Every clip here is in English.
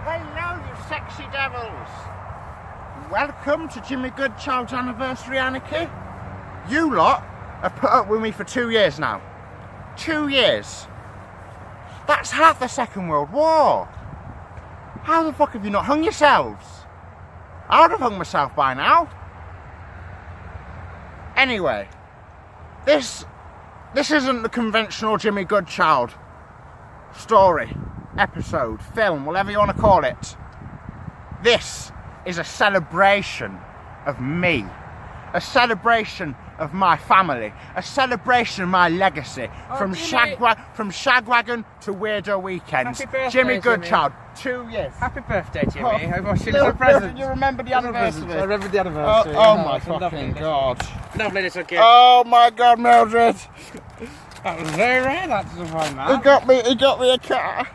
hello, you sexy devils. Welcome to Jimmy Goodchild's anniversary Anarchy. You lot have put up with me for 2 years now. 2 years. That's half the Second World War. How the fuck have you not hung yourselves? I would have hung myself by now. Anyway, this isn't the conventional Jimmy Goodchild story, episode, film, whatever you want to call it. This is a celebration of me, a celebration of my family, a celebration of my legacy, from Shagwagon to Weirdo Weekends. Jimmy Goodchild, 2 years. Happy birthday, Jimmy. I bought you a present. You remember the anniversary? I remember the anniversary. Oh my fucking god. Lovely little gift. Oh my god, Mildred. That was very rare that to find that. He got me a car.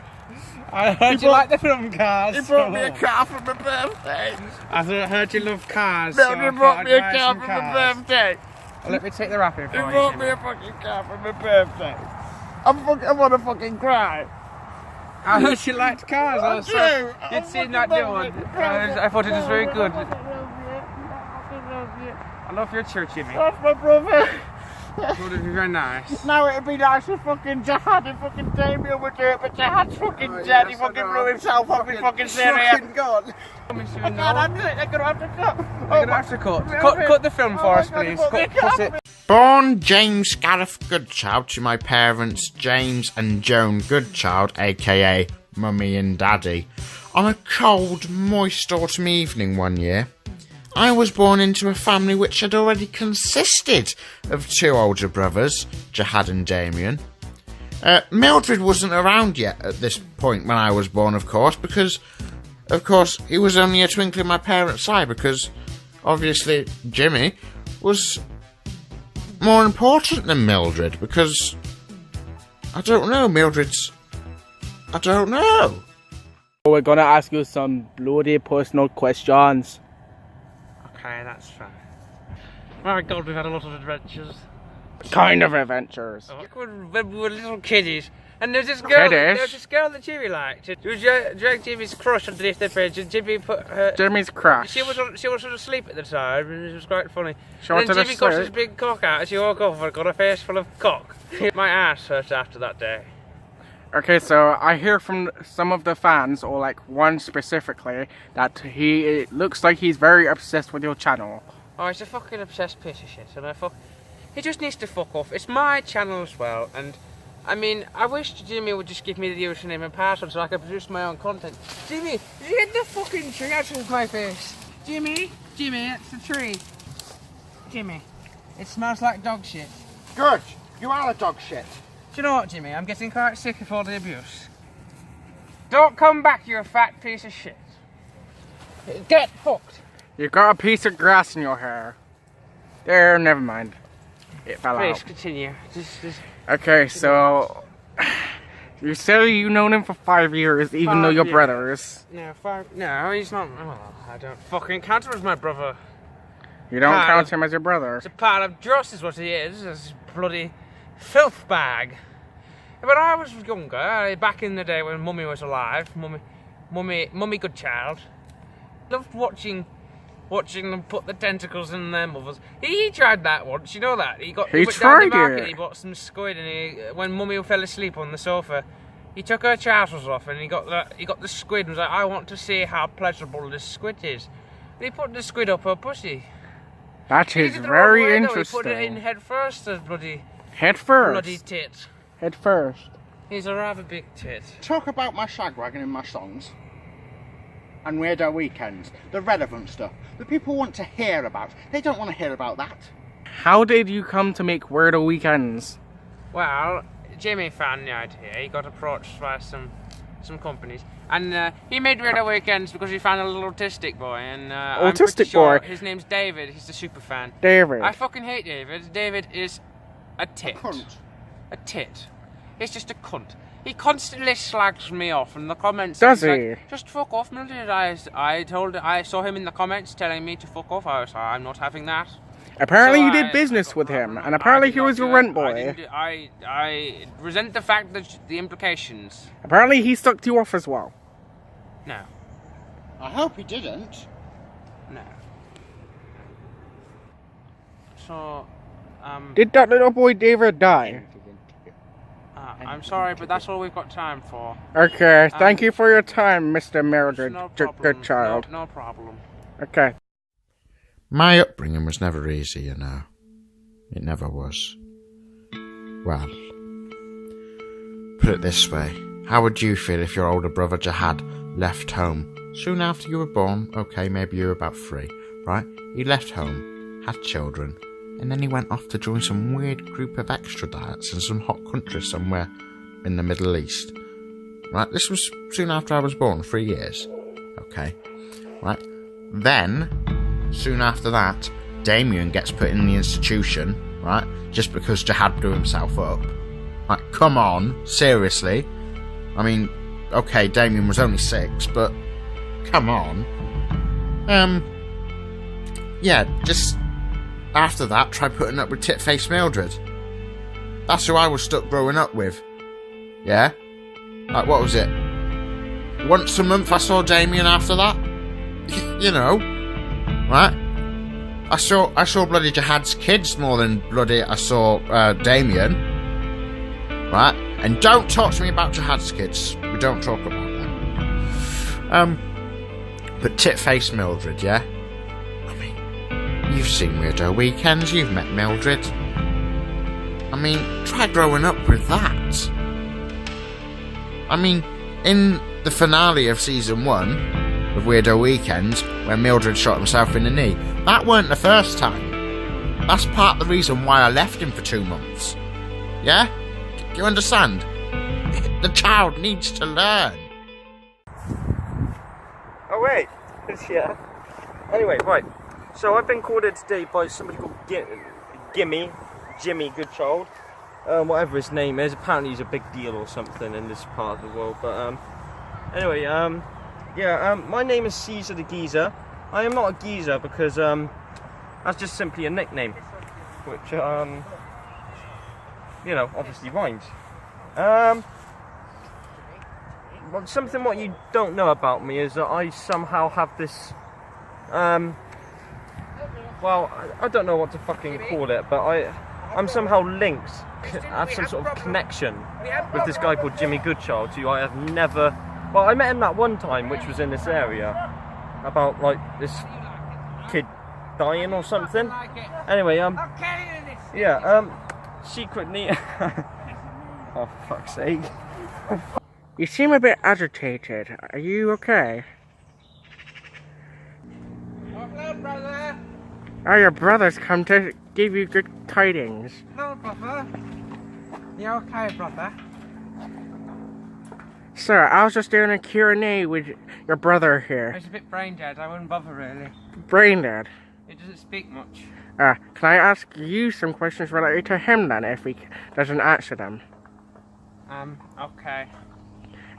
I heard you like the film Cars. He brought me a car for my birthday. I heard you love cars. Mildred brought me a car for my birthday. Well, let me take the wrapping for you. He brought me a fucking car for my birthday. I want to fucking cry. I heard you liked cars. I do. You'd seen that new one. I thought it was very good. I love your church, Jimmy. That's my brother. It would be very nice. Now it'd be nice if fucking Jihad and fucking Damien would do it, but Jihad's fucking dead. He fucking blew himself up in fucking Syria. God. I can't handle it. They're gonna have to cut. They're gonna have to cut. Cut the film for us, please. Cut it. Born James Gareth Goodchild to my parents James and Joan Goodchild, aka Mummy and Daddy, on a cold, moist autumn evening one year, I was born into a family which had already consisted of 2 older brothers, Jihad and Damien. Mildred wasn't around yet at this point when I was born, of course, because, of course, he was only a twinkle in my parents' eye, because, obviously, Jimmy was more important than Mildred, because, I don't know, I don't know. We're gonna ask you some bloody personal questions. Okay, that's fine. My God, we've had a lot of adventures. Kind of adventures. When we were little kiddies, and there's this girl. There was this girl that Jimmy liked. It was Jimmy's crush underneath the bridge, and Jimmy put her. Jimmy's crush. She was asleep at the time, and it was quite funny. She and then Jimmy got his big cock out, and she woke up and got a face full of cock. My ass hurt after that day. Okay, so I hear from some of the fans, or like one specifically, that it looks like he's very obsessed with your channel. Oh, he's a fucking obsessed piece of shit, and he just needs to fuck off. It's my channel as well, and I mean, I wish Jimmy would just give me the username and password so I could produce my own content. Jimmy, get the fucking tree out of my face. Jimmy, it's the tree. Jimmy, it smells like dog shit. Good, you are a dog shit. Do you know what, Jimmy? I'm getting quite sick of all the abuse. Don't come back, you fat piece of shit. Get fucked. You got a piece of grass in your hair. There, never mind. It fell out. Please continue. Okay, so you say you've known him for 5 years, even though you're brothers. No, 5. No, he's not. Oh, I don't fucking count him as my brother. You don't count him as your brother. It's a pile of dross, is what he is. It's a bloody filth bag. When I was younger, back in the day when Mummy was alive, Mummy Goodchild, loved watching them put the tentacles in their mothers. He tried that once, you know that. He went down the market, he bought some squid, and when Mummy fell asleep on the sofa, he took her trousers off and he got the squid and was like, I want to see how pleasurable this squid is. And he put the squid up her pussy. That is very interesting. He put it in head first, as bloody... Head first? Bloody tit. Head first. He's a rather big tit. Talk about my shagwagon in my songs. And Weirdo Weekends. The relevant stuff. The people want to hear about. They don't want to hear about that. How did you come to make Weirdo Weekends? Well, Jimmy found the idea. He got approached by some companies. And he made Weirdo Weekends because he found a little autistic boy. And I'm pretty sure his name's David. He's the super fan. David. I fucking hate David. David is a tit. A cunt. A tit. He's just a cunt. He constantly slags me off in the comments. Does he? Like, just fuck off, Mildred. I saw him in the comments telling me to fuck off. I was like, I'm not having that. Apparently you did business with him, and apparently he was your rent boy. I resent the fact that the implications. Apparently he sucked you off as well. No. I hope he didn't. No. So, Did that little boy David die? I'm sorry, but that's all we've got time for. Okay, thank you for your time, Mr. Mildred No problem. Goodchild. No problem. Okay. My upbringing was never easy, you know. It never was. Well, put it this way. How would you feel if your older brother Jihad left home soon after you were born? Okay, maybe you were about 3, right? He left home, had children, and then he went off to join some weird group of extradites in some hot country somewhere in the Middle East. Right, this was soon after I was born, 3 years. Okay, right. Then, soon after that, Damien gets put in the institution, right, just because Jihad blew himself up. Like, come on, seriously. I mean, okay, Damien was only 6, but come on. Yeah, just after that, try putting up with tit-faced Mildred. That's who I was stuck growing up with. Yeah? Like, what was it? Once a month I saw Damien after that? You know, right? I saw bloody Jihad's kids more than bloody I saw Damien. Right? And don't talk to me about Jihad's kids. We don't talk about them. But tit-faced Mildred, yeah? I mean, you've seen Weirdo Weekends, you've met Mildred. I mean, try growing up with that. I mean, in the finale of season 1 of Weirdo Weekends, where Mildred shot himself in the knee, that weren't the first time. That's part of the reason why I left him for 2 months. Yeah? Do you understand? The child needs to learn. Oh wait, yeah. Anyway, right. So I've been called in today by somebody called Jimmy Goodchild. Whatever his name is. Apparently he's a big deal or something in this part of the world. But anyway, my name is Caesar the Geezer. I am not a geezer because that's just simply a nickname, which you know, obviously rhymes. Something what you don't know about me is that I somehow have this, well, I don't know what to fucking call it, but I'm somehow linked, have some sort of connection with this guy called Jimmy Goodchild, who I have never, well, I met him that one time, which was in this area, about, like, this kid dying or something. Anyway, secretly, oh, for fuck's sake. You seem a bit agitated. Are you okay? Hello, brother. Oh, your brother's come to give you good tidings. Hello, brother. You okay, brother? Sir, I was just doing a Q&A with your brother here. He's a bit brain dead. I wouldn't bother really. Brain dead? He doesn't speak much. Can I ask you some questions related to him then, if he doesn't answer them? Okay.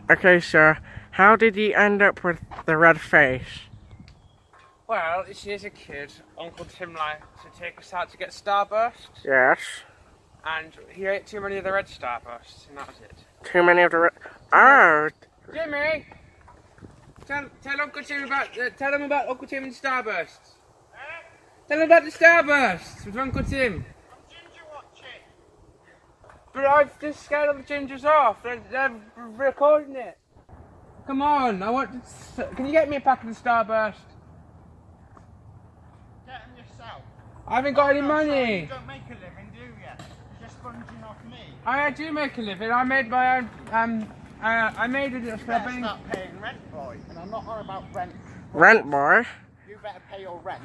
Okay, sir. How did he end up with the red face? Well, you see, as a kid, Uncle Tim liked to take us out to get Starbursts. Yes. And he ate too many of the red Starbursts, and that was it. Too many of the red... Oh! Jimmy! Tell Uncle Tim about... tell him about Uncle Tim and Starbursts. Tell him about the Starbursts with Uncle Tim. Ginger watching. But I've just scared all the gingers off. They're recording it. Come on, I want to... Can you get me a pack of the Starburst? Get them yourself. I haven't got any money. Sorry, you don't make a living, do you? You're just sponging off me. I do make a living. I made my own... I made it... You better start paying rent, boy. And I'm not on about rent. Rent, boy? You better pay your rent,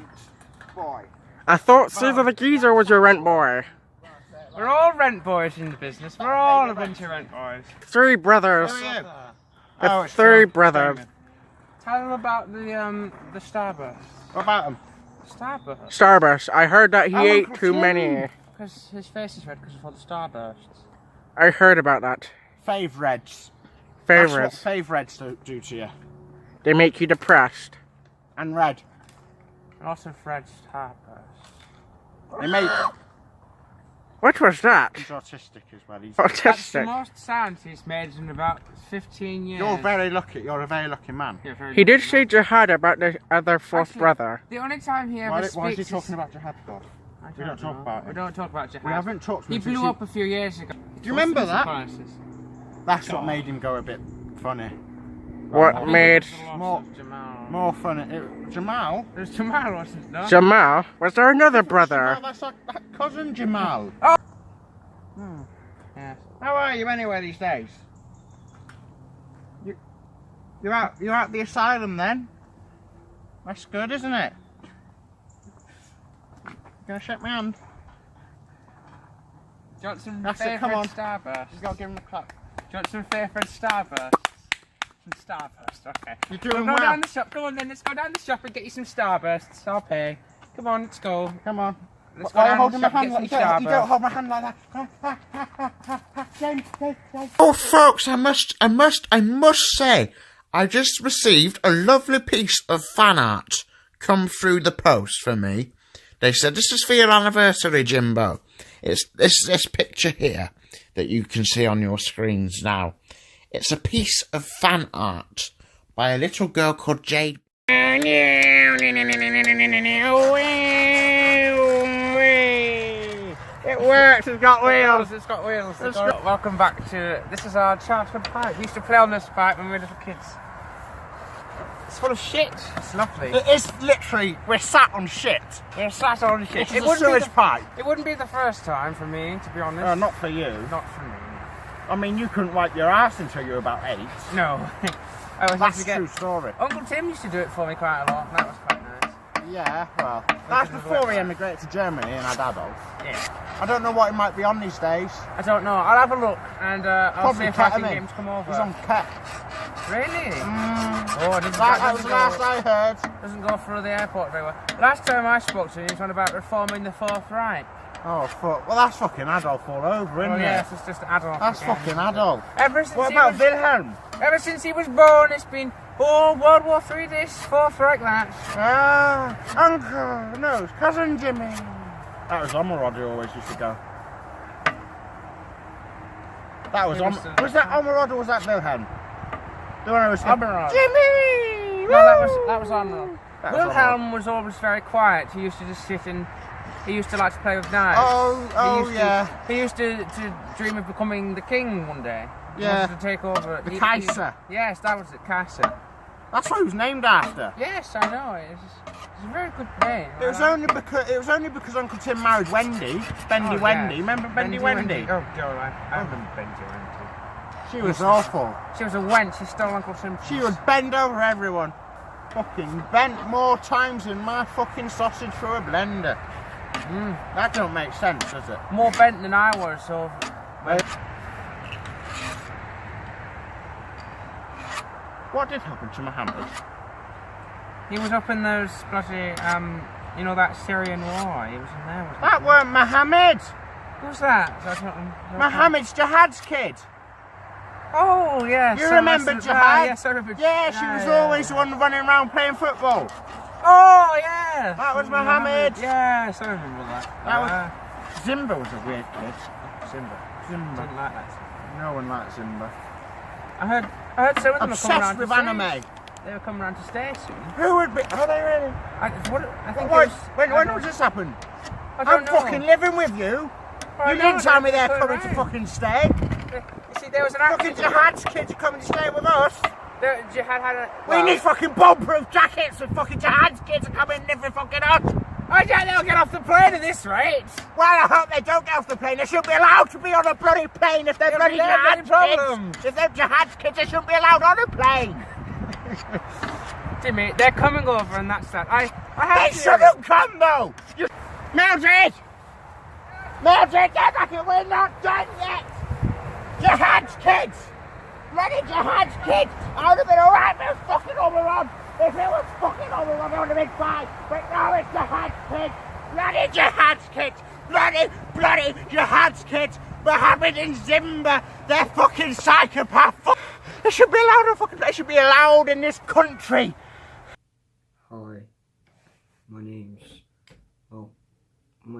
boy. I thought Caesar the Geezer was your rent boy. We're all rent boys in the business. We're all a bunch of rent boys. 3 brothers. Who are you? The 3 brothers. Tell them about the Starburst. What about him? Starburst. Starburst. I heard that he ate Uncle too Tim. many. Because his face is red because of all the Starbursts. I heard about that. Fave Reds. Favorites. That's what Fave Reds do to you. They make you depressed. And red. Lots of red Starbursts. They make... What was that? He's autistic as well. He's That's the Autistic. most sound he's made in about 15 years. You're very lucky. You're a very lucky man. Yeah, very He did lucky, say man. jihad about the other fourth Actually, brother. The only time he ever speaks Why is he is- talking about jihad for? We don't talk about We it. don't talk about jihad. We haven't talked to He him since blew up a few years ago. Do you remember that? Crisis. That's what made him go a bit funny. What made More, More funny. Jamal? There's Jamal, wasn't it? No? Jamal? Was there another brother? Jamal, that's like that cousin Jamal. Yeah. How are you anyway these days? You're out the asylum then? That's good, isn't it? You gonna shake my hand? Do you want some That's it, favourite come on. Starburst? You gotta give him a clap. Do you want some favourite Starburst? Some Starburst, okay. You're doing We'll go well. down the shop. Come on then, let's go down the shop and get you some Starbursts. I'll pay. Come on, let's go. Come on. Let's Why are go you down holding the my shop hand and like get some you don't Starburst. hold my hand like that. James. Oh folks, I must say, I just received a lovely piece of fan art come through the post for me. They said, this is for your anniversary, Jimbo. It's this picture here that you can see on your screens now. It's a piece of fan art by a little girl called Jade. It works, it's got wheels. It's got wheels. Welcome back to. This is our childhood pipe. We used to play on this pipe when we were little kids. It's full of shit. It's lovely. It is literally, we're sat on shit. We're sat on shit. This is a sewage pipe. It wouldn't be the first time for me, to be honest. Not for you. Not for me. I mean, you couldn't wipe your ass until you were about 8. No. I was That's used a to true get. story. Uncle Tim used to do it for me quite a lot. And that was quite nice. Yeah, well, that's before he emigrated to Germany and had Adolf. Yeah. I don't know what he might be on these days. I don't know. I'll have a look and I'll Probably see if I can ketamine. get him to come over. He's on Ket. Really? Oh, it doesn't, That was the last I heard. doesn't go through the airport very well. Last time I spoke to him, he was on about reforming the Fourth Reich. Oh, fuck. Well, that's fucking Adolf all over, isn't Oh it? yes, it's just Adolf. That's again. fucking Adolf. Ever since What he about was, Wilhelm? ever since he was born, it's been World War III this, Fourth Reich that. Ah, Uncle. No, it's Cousin Jimmy. That was Omerod who always used to go. That was was that Omerod or was that Wilhelm? The one who was Omerod. Jimmy! No, that was Arnold. That was Wilhelm was always very quiet. He used to just sit and he used to like to play with knives. He used to dream of becoming the king one day. He Yeah. wanted to take over. The Kaiser. Yes, that was it, Kaiser. That's what he was named after. Yes, I know. It's a very good name. It was only because Uncle Tim married Wendy, Bendy Oh, Wendy. yes. Remember Bendy Wendy? Oh, Joe, I remember Bendy Wendy. She was awful. She was a wench. She stole Uncle Tim's. She would bend over everyone. Fucking bent more times than my fucking sausage through a blender. That don't make sense, does it? More bent than I was, so. What did happen to Muhammad? He was up in those bloody, you know, that Syrian war. He was in there, wasn't That he? weren't Muhammad! Who's that? Muhammad's Jihad's kid! Oh, yes. You remember Jihad? Yes, I remember. Yeah, she was always the one running around playing football. Oh, yeah. That was Muhammad. Yes, I remember that. That was Zimba was a weird kid. Simba. Zimba. Didn't like that. No one likes Zimba. I heard some of them are coming Obsessed around with to anime. stay. They were coming around to stay soon. Who would be? Are they really? I think What? it was, When was this happen? I I'm don't know. fucking living with you. I You know, didn't tell me they're quite coming to right. fucking stay. You see, there was an Fucking accident. Jihad's kids are coming to stay with us. Jihad had a. We need fucking bomb-proof jackets and fucking Jihad's kids are coming and living fucking us. I doubt they'll get off the plane at this rate. Well, I hope they don't get off the plane. They shouldn't be allowed to be on a bloody plane if they're Yeah, bloody but they're Jihad's bloody problem. kids. If they're Jihad's kids, they shouldn't be allowed on a plane. Jimmy, they're coming over and that's that. I have They shouldn't come though. Mildred! Mildred, get back here. We're not done yet. Jihad's kids. Bloody Jihad's kids. I would have been alright if it was fucking Omeron. If it was fucking Omeron, I would have been fine. But now it's Jihad's kids. Bloody Jihad's kids. Bloody Jihad's kids. Mohammed and Zimba. They're fucking psychopaths. They should be allowed on fucking. They should be allowed in this country. Hi, my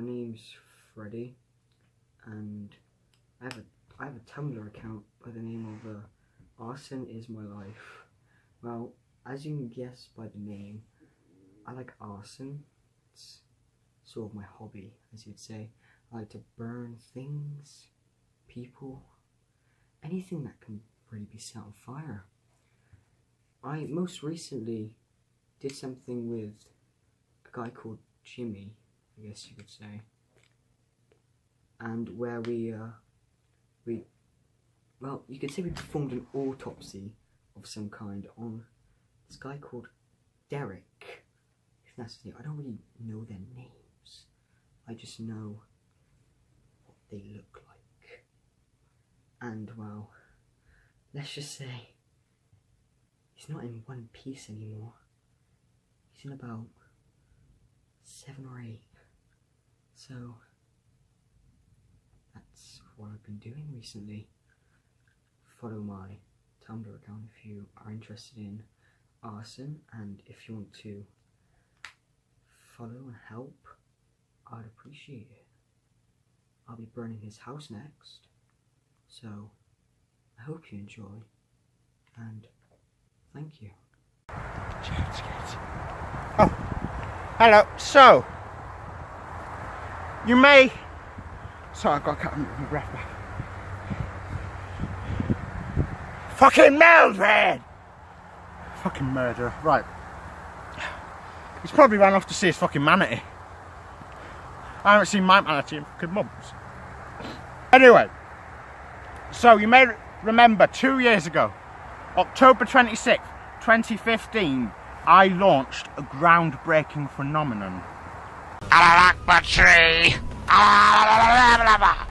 name's Freddie, and I have a Tumblr account by the name of Arson Is My Life. Well, as you can guess by the name, I like arson. It's sort of my hobby, as you'd say. I like to burn things, people, anything that can really be set on fire. I most recently did something with a guy called Jimmy, I guess you could say, and where well, you could say we performed an autopsy of some kind on this guy called Derek. If that's his name. I don't really know their names. I just know what they look like. And, well, let's just say he's not in one piece anymore. He's in about 7 or 8. So that's what I've been doing recently. Follow my Tumblr account if you are interested in arson, and if you want to follow and help, I'd appreciate it. I'll be burning his house next, so I hope you enjoy, and thank you. Oh, hello. So, you may... Sorry, I've got to cut my breath back. Fucking Mildred! Fucking murderer. Right. He's probably ran off to see his fucking manatee. I haven't seen my manatee in fucking months. Anyway, so you may remember 2 years ago, October 26th, 2015, I launched a groundbreaking phenomenon.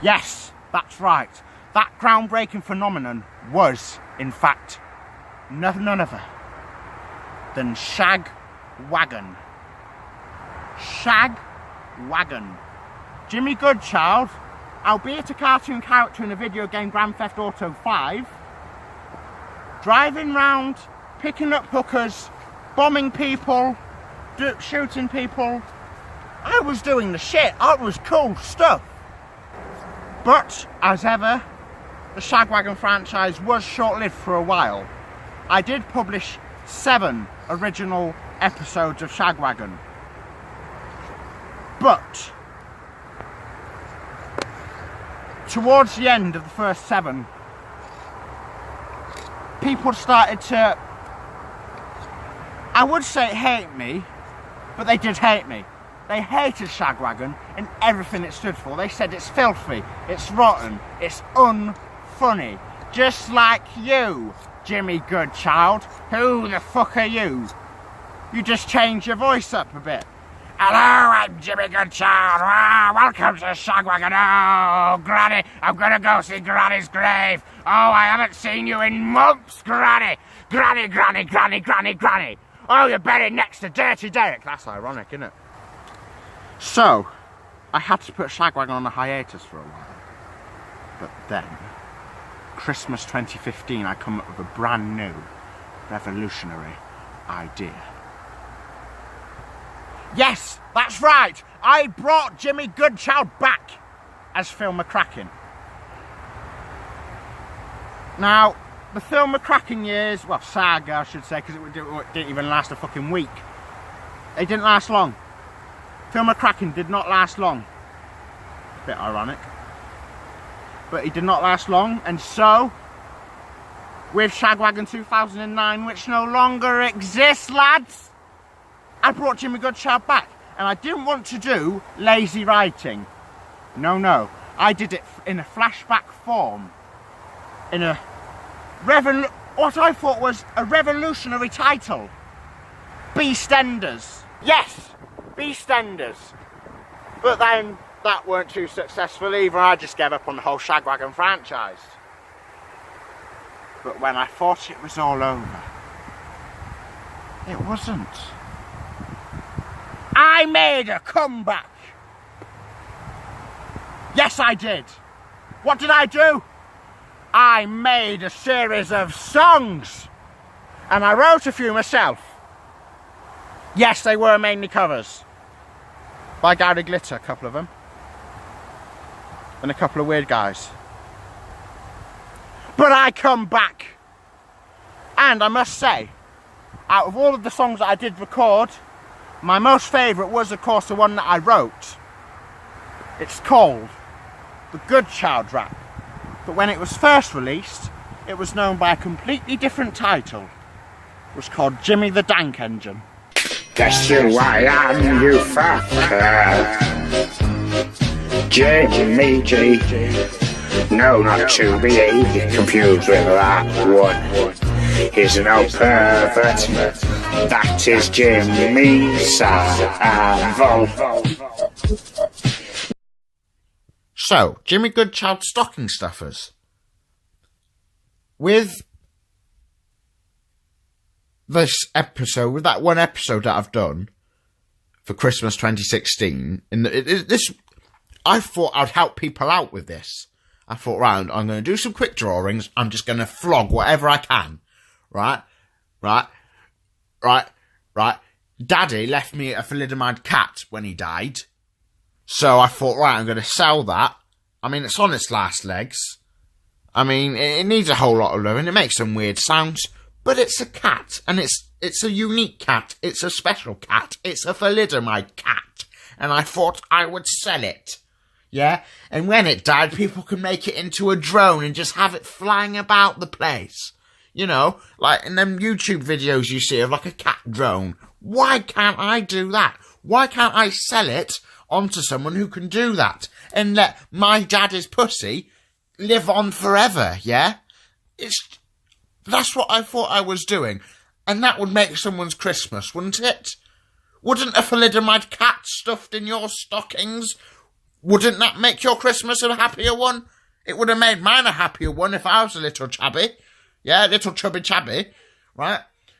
Yes, that's right. That groundbreaking phenomenon was, in fact, none other than Shag Wagon. Shag Wagon. Jimmy Goodchild, albeit a cartoon character in a video game Grand Theft Auto 5, driving round, picking up hookers, bombing people, shooting people. I was doing the shit. It was cool stuff. But, as ever, the Shagwagon franchise was short-lived for a while. I did publish 7 original episodes of Shagwagon. But, towards the end of the first 7, people started to, I would say hate me, but they did hate me. They hated Shagwagon and everything it stood for. They said it's filthy, it's rotten, it's unfunny. Just like you, Jimmy Goodchild. Who the fuck are you? You just change your voice up a bit. Hello, I'm Jimmy Goodchild. Welcome to Shagwagon. Oh, Granny, I'm gonna go see Granny's grave. Oh, I haven't seen you in months, Granny. Granny, Granny, Granny, Granny, Granny. Oh, you're buried next to Dirty Derek. That's ironic, isn't it? So, I had to put Shagwagon on a hiatus for a while. But then, Christmas 2015, I come up with a brand new, revolutionary idea. Yes, that's right! I brought Jimmy Goodchild back as Phil McCracken. Now, the Phil McCracken years, well, saga I should say, because it didn't even last a fucking week. They didn't last long. Phil McCracken did not last long. A bit ironic. But he did not last long, and so, with Shagwagon 2009, which no longer exists, lads, I brought Jimmy Goodchild back. And I didn't want to do lazy writing. No. I did it in a flashback form. In a what I thought was a revolutionary title. Beastenders. Yes! Beastenders. But then that weren't too successful either. I just gave up on the whole Shagwagon franchise. But when I thought it was all over, it wasn't. I made a comeback. Yes, I did. What did I do? I made a series of songs. And I wrote a few myself. Yes, they were mainly covers. By Gary Glitter, a couple of them. and a couple of weird guys. But I come back, and I must say, out of all of the songs that I did record, my most favourite was, of course, the one that I wrote. It's called the Goodchild rap. But when it was first released, it was known by a completely different title. It was called Jimmy the Dank Engine. Guess who I am, you fucker. Jimmy G. No, not to be confused with that one. He's no pervert. That is Jimmy Savile. So, Jimmy Goodchild stocking stuffers. With this episode, with that one episode that I've done for Christmas 2016, I thought I'd help people out with this. I thought, right, I'm going to do some quick drawings. I'm just going to flog whatever I can. Right. Daddy left me a thalidomide cat when he died. So I thought, right, I'm going to sell that. I mean, it's on its last legs. I mean, it needs a whole lot of love, and it makes some weird sounds. But it's a cat, and it's a unique cat. It's a special cat. It's a thalidomide cat. And I thought I would sell it. Yeah? And when it died, people could make it into a drone and just have it flying about the place. You know, like in them YouTube videos you see of like a cat drone. Why can't I do that? Why can't I sell it onto someone who can do that and let my daddy's pussy live on forever, yeah? That's what I thought I was doing. And that would make someone's Christmas, wouldn't it? Wouldn't a thalidomide cat stuffed in your stockings, wouldn't that make your Christmas a happier one? It would have made mine a happier one if I was a little chubby. Yeah, little chubby chabby, right?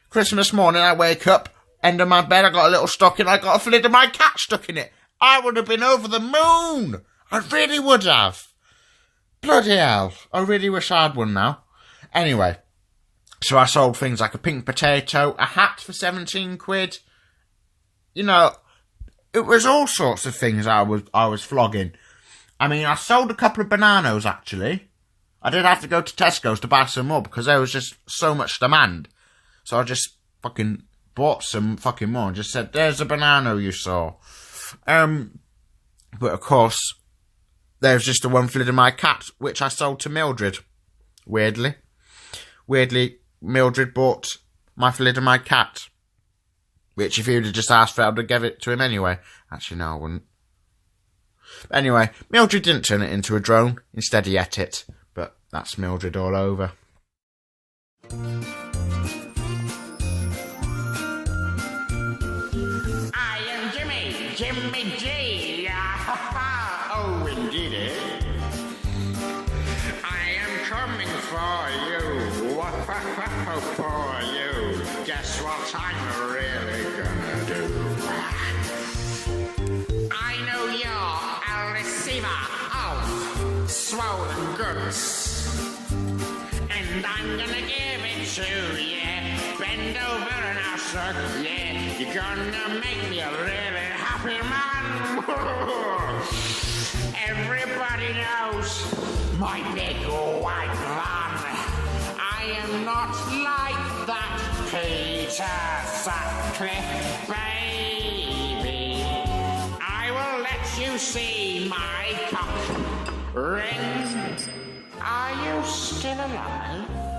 Christmas morning, I wake up, end of my bed, I got a little stocking, I got a thalidomide cat stuck in it. I would have been over the moon. I really would have. Bloody hell. I really wish I had one now. Anyway, so I sold things like a pink potato, a hat for 17 quid. You know, it was all sorts of things I was flogging. I mean, I sold a couple of bananas, actually. I did have to go to Tesco's to buy some more because there was just so much demand. So I just fucking bought some fucking more and just said, there's a banana you saw. But of course, there's just the one thalidomide cat, which I sold to Mildred. Weirdly, Mildred bought my thalidomide cat. Which if he would have just asked for it, I would have given it to him anyway. Actually, no, I wouldn't. But anyway, Mildred didn't turn it into a drone. Instead, he ate it. But that's Mildred all over. I am Jimmy G. Oh, indeed. I am coming for you. For you. Guess what I'm really gonna do? I know you're a receiver of swollen goods, and I'm gonna give it to you. Bend over and I'll suck, yeah. You're gonna make me a really happy man. Everybody knows my big white plan. I am not like that Peter Sutcliffe baby. I will let you see my cock ring. Are you still alive?